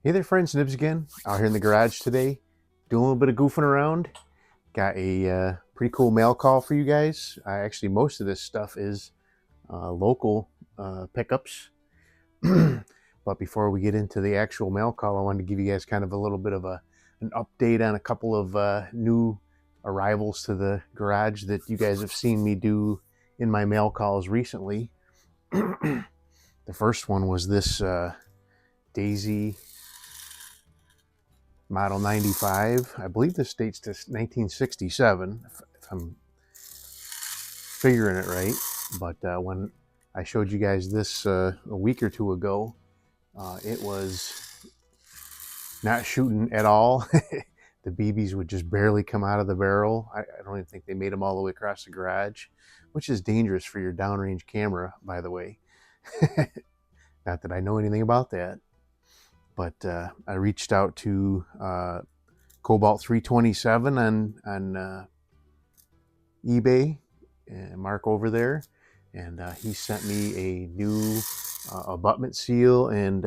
Hey there friends, Nibs again, out here in the garage today, doing a little bit of goofing around. Got a pretty cool mail call for you guys. Actually, most of this stuff is local pickups. But before we get into the actual mail call, I wanted to give you guys kind of a little bit of an update on a couple of new arrivals to the garage that you guys have seen me do in my mail calls recently. The first one was this Daisy Model 95. I believe this dates to 1967, if I'm figuring it right. But when I showed you guys this a week or two ago, it was not shooting at all. The BBs would just barely come out of the barrel. I don't even think they made them all the way across the garage, which is dangerous for your downrange camera, by the way. Not that I know anything about that. But I reached out to Cobalt 327 on eBay, and Mark over there, and he sent me a new abutment seal and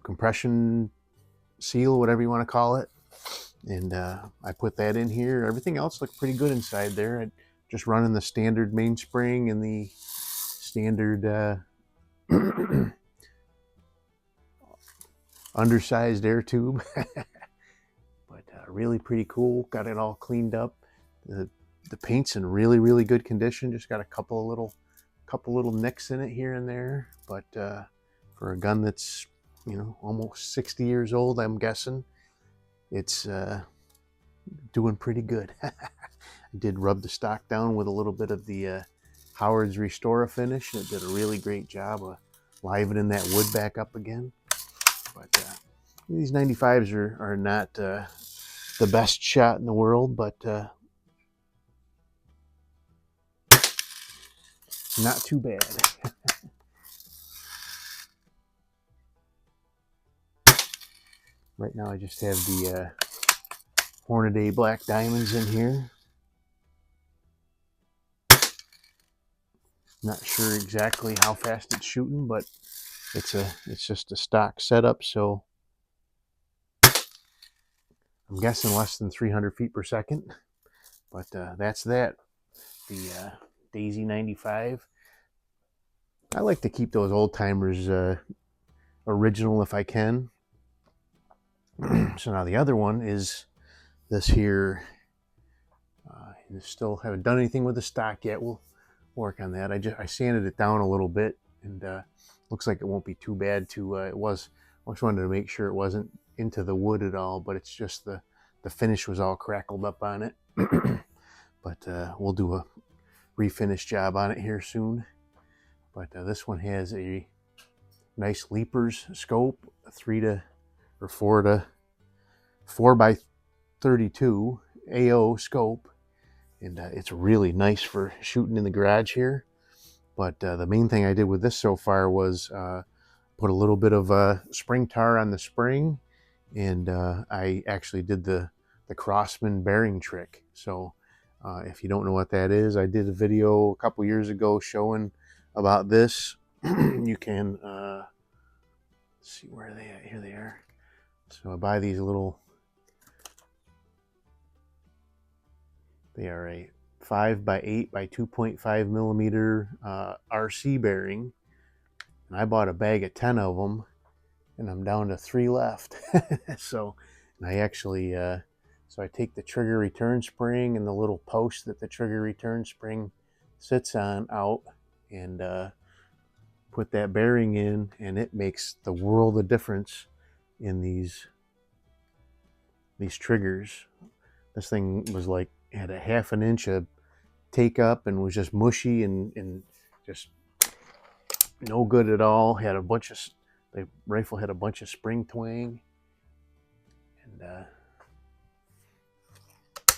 compression seal, whatever you want to call it. And I put that in here. Everything else looked pretty good inside there. I just running the standard mainspring and the standard undersized air tube. But really pretty cool. Got it all cleaned up. The paint's in really good condition. Just got a couple little nicks in it here and there, but for a gun that's, you know, almost 60 years old, I'm guessing it's doing pretty good. I did rub the stock down with a little bit of the Howard's Restore finish. It did a really great job of livening that wood back up again. But these 95s are not the best shot in the world, but not too bad. Right now I just have the Hornady Black Diamonds in here. Not sure exactly how fast it's shooting, but it's just a stock setup, so I'm guessing less than 300 feet per second. But that's that. The Daisy 95. I like to keep those old timers original if I can. So now the other one is this here. Still haven't done anything with the stock yet. We'll work on that. I sanded it down a little bit, and looks like it won't be too bad to I just wanted to make sure it wasn't into the wood at all, but it's just the finish was all crackled up on it. But we'll do a refinish job on it here soon. But this one has a nice Leapers scope, a 4x32 AO scope, and it's really nice for shooting in the garage here. But the main thing I did with this so far was put a little bit of spring tar on the spring, and I actually did the Crossman bearing trick. So if you don't know what that is, I did a video a couple years ago showing about this. You can let's see, where are they at? Here they are. So I buy these little, they are a 5x8 by 2.5 millimeter RC bearing, and I bought a bag of 10 of them, and I'm down to 3 left. So, and I actually so I take the trigger return spring and the little post that the trigger return spring sits on out, and put that bearing in, and it makes the world of difference in these triggers. This thing was like, had a half an inch of take up and was just mushy and just no good at all. Had a bunch of, the rifle had a bunch of spring twang, and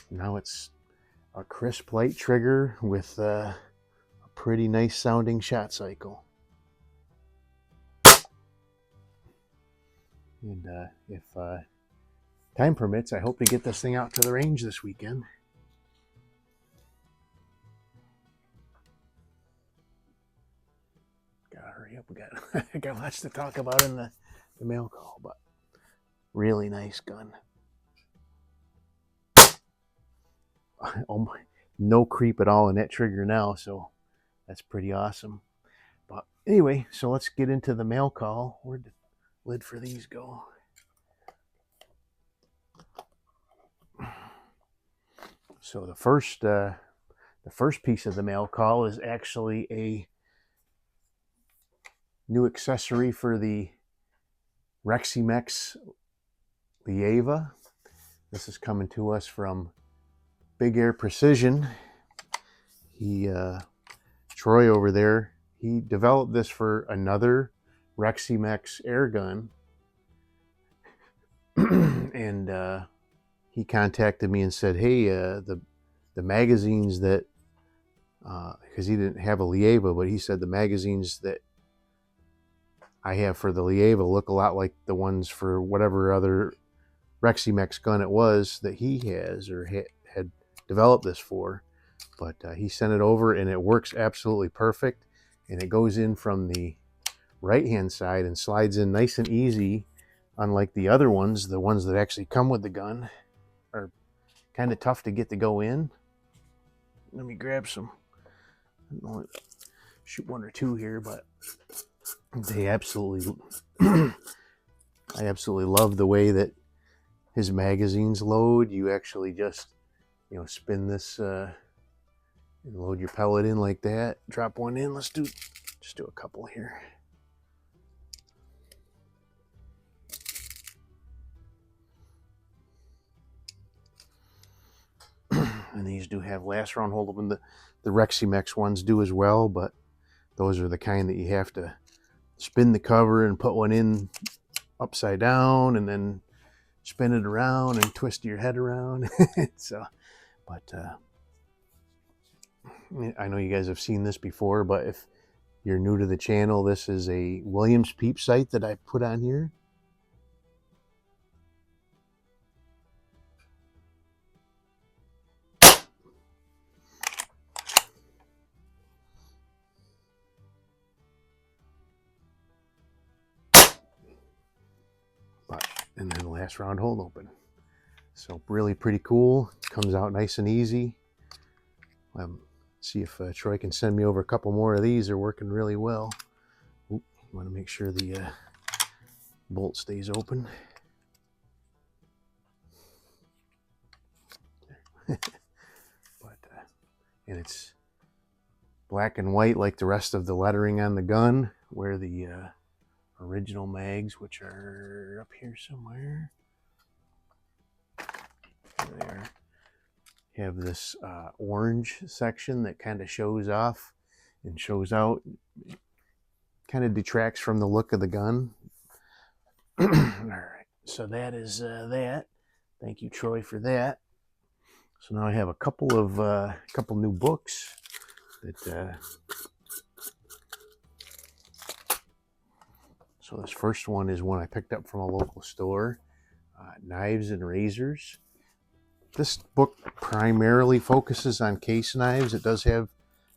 now it's a crisp light trigger with a pretty nice sounding shot cycle. And if time permits, I hope to get this thing out to the range this weekend. Gotta hurry up. We I got lots to talk about in the mail call, but really nice gun. Oh my, no creep at all in that trigger now, so that's pretty awesome. But anyway, so let's get into the mail call. Where'd the lid for these go? So the first piece of the mail call is actually a new accessory for the Reximex Lieva. This is coming to us from Big Air Precision. Troy over there, he developed this for another Reximex air gun. And he contacted me and said, hey, the magazines that, because he didn't have a Lieva, but he said the magazines that I have for the Lieva look a lot like the ones for whatever other Reximex gun it was that he has or had developed this for. But he sent it over and it works absolutely perfect. And it goes in from the right-hand side and slides in nice and easy. Unlike the other ones, the ones that actually come with the gun are kind of tough to get to go in. Let me grab some. I'll shoot one or two here, but they absolutely, I absolutely love the way that his magazines load. You actually just, spin this and load your pellet in like that. Drop one in. Let's just do a couple here. And these do have last round hold open. The Reximex ones do as well, but those are the kind that you have to spin the cover and put one in upside down and then spin it around and twist your head around. So, but I know you guys have seen this before, but if you're new to the channel, this is a Williams peep sight that I put on here. And then last round hold open. So really pretty cool. Comes out nice and easy. See if Troy can send me over a couple more of these. They're working really well. Oop, you want to make sure the bolt stays open. And it's black and white like the rest of the lettering on the gun, where the original mags, which are up here somewhere, there they are, have this orange section that kind of shows off and shows out, kind of detracts from the look of the gun. All right, so that is that. Thank you, Troy, for that. So now I have a couple new books that so this first one is one I picked up from a local store, Knives and Razors. This book primarily focuses on case knives. It does have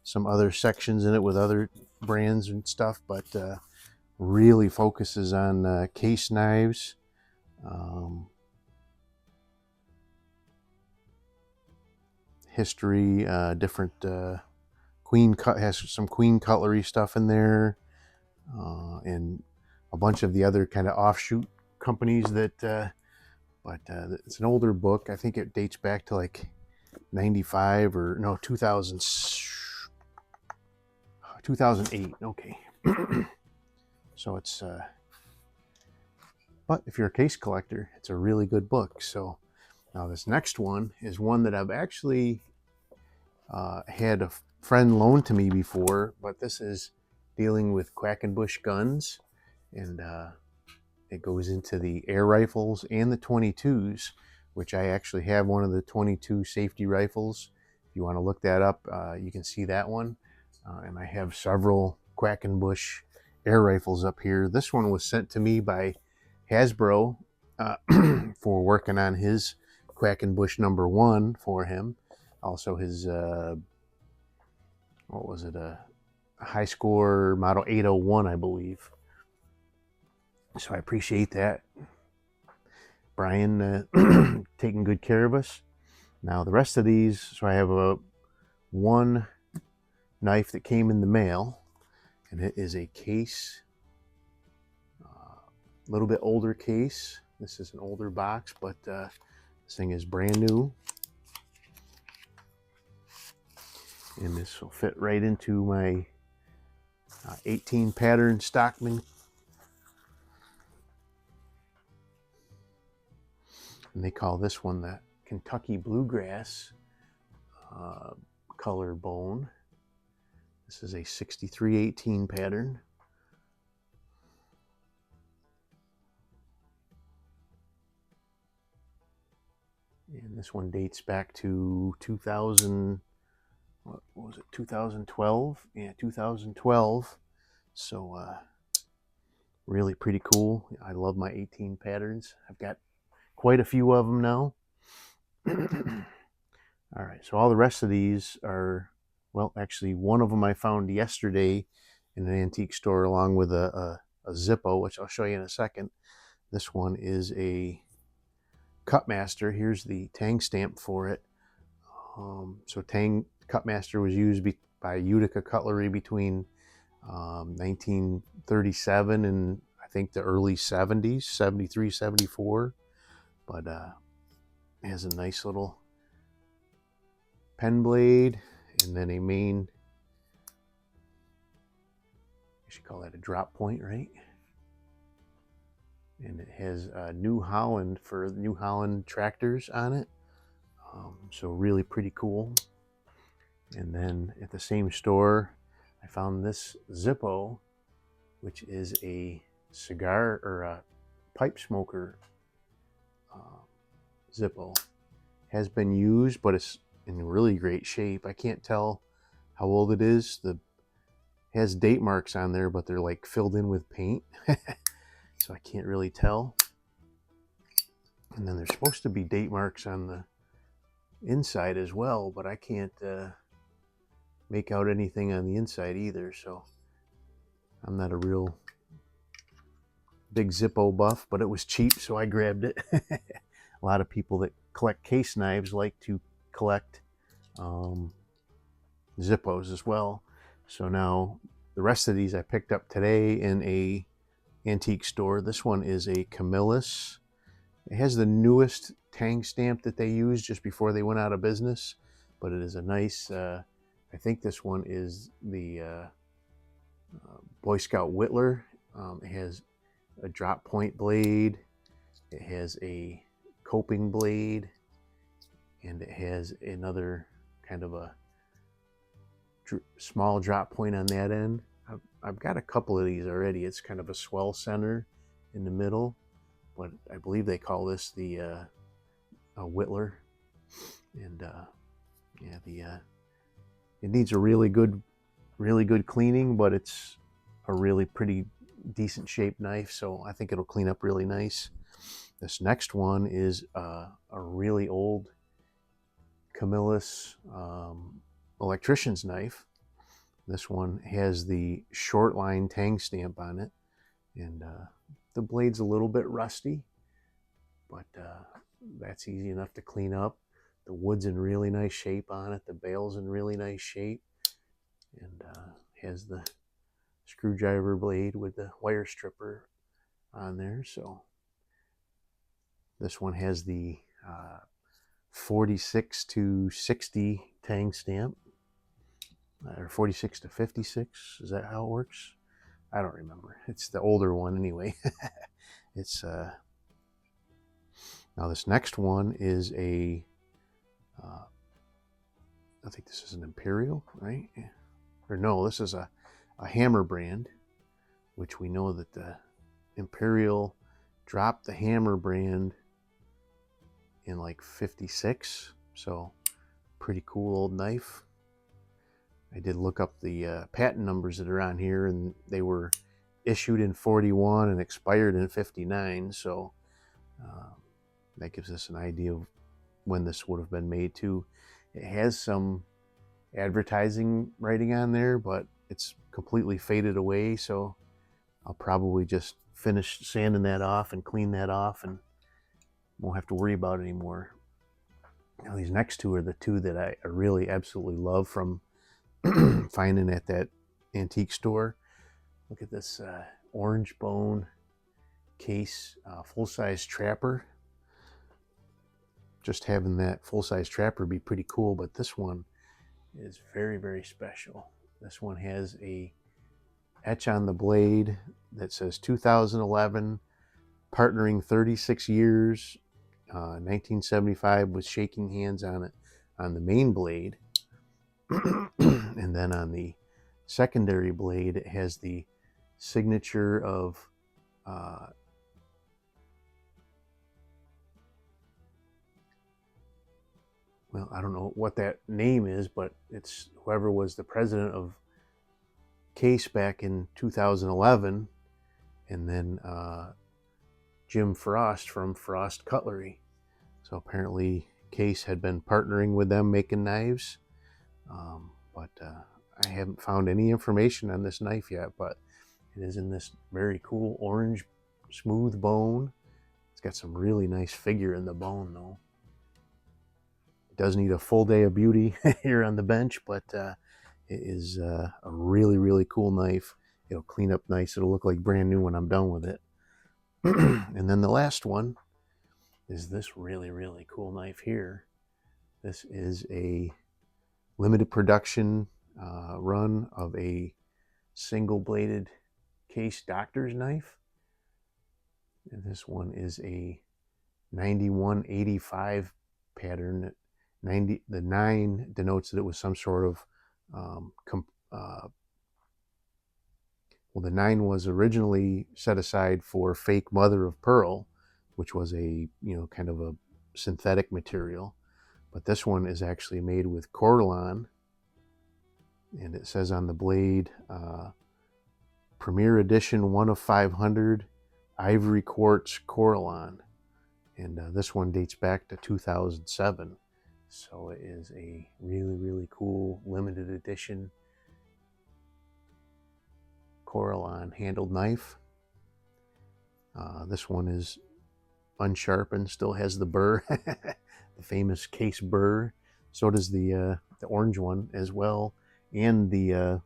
some other sections in it with other brands and stuff, but really focuses on case knives. History, different has some queen cutlery stuff in there, and a bunch of the other kind of offshoot companies that, but it's an older book. I think it dates back to like 95 or no, 2008. Okay. So it's, but if you're a case collector, it's a really good book. So now this next one is one that I've actually had a friend loan to me before, but this is dealing with Quackenbush guns, and it goes into the air rifles and the 22s, which I actually have one of the 22 safety rifles. If you want to look that up, you can see that one. And I have several Quackenbush air rifles up here. This one was sent to me by Hasbro for working on his Quackenbush #1 for him. Also his, what was it, high score model 801, I believe. So I appreciate that. Brian taking good care of us. Now the rest of these, so I have one knife that came in the mail, and it is a Case, a little bit older case. This is an older box, but this thing is brand new. And this will fit right into my 18 pattern Stockman. And they call this one the Kentucky Bluegrass color bone. This is a 6318 pattern. And this one dates back to 2000, what was it, 2012? Yeah, 2012. So really pretty cool. I love my 18 patterns. I've got quite a few of them now. All right, so all the rest of these are, well, actually one of them I found yesterday in an antique store along with a Zippo, which I'll show you in a second. This one is a Kutmaster. Here's the tang stamp for it. So Kutmaster was used by Utica Cutlery between 1937 and I think the early 70s, 73, 74. But it has a nice little pen blade and then a main, I should call that a drop point, right? And it has New Holland for New Holland tractors on it. So really pretty cool. And then at the same store, I found this Zippo, which is a cigar or a pipe smoker Zippo. Has been used, but it's in really great shape. I can't tell how old it is. It has date marks on there, but they're like filled in with paint. So I can't really tell. And then there's supposed to be date marks on the inside as well, but I can't make out anything on the inside either. So I'm not a real big Zippo buff, but it was cheap, so I grabbed it. A lot of people that collect case knives like to collect Zippos as well. So now the rest of these I picked up today in a antique store. This one is a Camillus. It has the newest tang stamp that they used just before they went out of business, but it is a nice, I think this one is the Boy Scout Whittler. It has a drop point blade. It has a coping blade, and it has another kind of a small drop point on that end. I've got a couple of these already. It's kind of a swell center in the middle, but I believe they call this the a Whittler. And yeah, it needs a really good cleaning, but it's a really pretty decent shaped knife, so I think it'll clean up really nice. This next one is a really old Camillus electrician's knife. This one has the short line tang stamp on it, and the blade's a little bit rusty, but that's easy enough to clean up. The wood's in really nice shape on it. The bail's in really nice shape, and has the screwdriver blade with the wire stripper on there. So this one has the 46 to 60 tang stamp, or 46 to 56. Is that how it works? I don't remember. It's the older one anyway. It's now this next one is a I think this is an Imperial, right? Or no, this is a Hammer brand, which we know that the Imperial dropped the Hammer brand in like 56. So pretty cool old knife. I did look up the patent numbers that are on here, and they were issued in 41 and expired in 59. So that gives us an idea of when this would have been made too. It has some advertising writing on there, but it's completely faded away, so I'll probably just finish sanding that off and clean that off, and won't have to worry about it anymore. Now these next two are the two that I really absolutely love from finding at that antique store. Look at this orange bone Case full-size trapper. Just having that full-size trapper be pretty cool, but this one is very, very special. This one has a etch on the blade that says 2011, partnering 36 years, 1975, with shaking hands on it on the main blade. And then on the secondary blade, it has the signature of well, I don't know what that name is, but it's whoever was the president of Case back in 2011, and then Jim Frost from Frost Cutlery. So apparently Case had been partnering with them making knives, but I haven't found any information on this knife yet, but it is in this very cool orange smooth bone. It's got some really nice figure in the bone though. It does need a full day of beauty here on the bench, but it is a really, really cool knife. It'll clean up nice. It'll look like brand new when I'm done with it. And then the last one is this really, really cool knife here. This is a limited production run of a single-bladed Case doctor's knife. And this one is a 9185 pattern. The 9 denotes that it was some sort of well, the 9 was originally set aside for fake mother of pearl, which was a, kind of a synthetic material. But this one is actually made with Cortland, and it says on the blade, Premier Edition 1 of 500, Ivory Quartz Cortland. And this one dates back to 2007. So it is a really, really cool limited edition Cortland handled knife. This one is unsharpened, still has the burr, the famous Case burr. So does the orange one as well, and the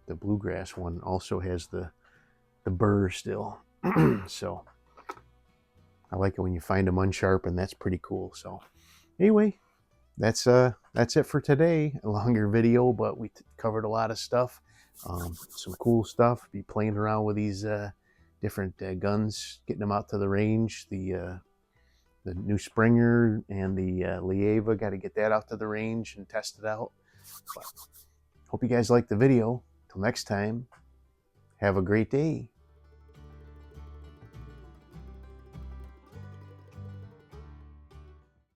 bluegrass one also has the burr still. So I like it when you find them unsharpened. That's pretty cool. So anyway, that's it for today. A longer video, but we covered a lot of stuff. Some cool stuff. Be playing around with these different guns, getting them out to the range. The new Springer and the Lieva, got to get that out to the range and test it out. But hope you guys liked the video. Till next time, have a great day.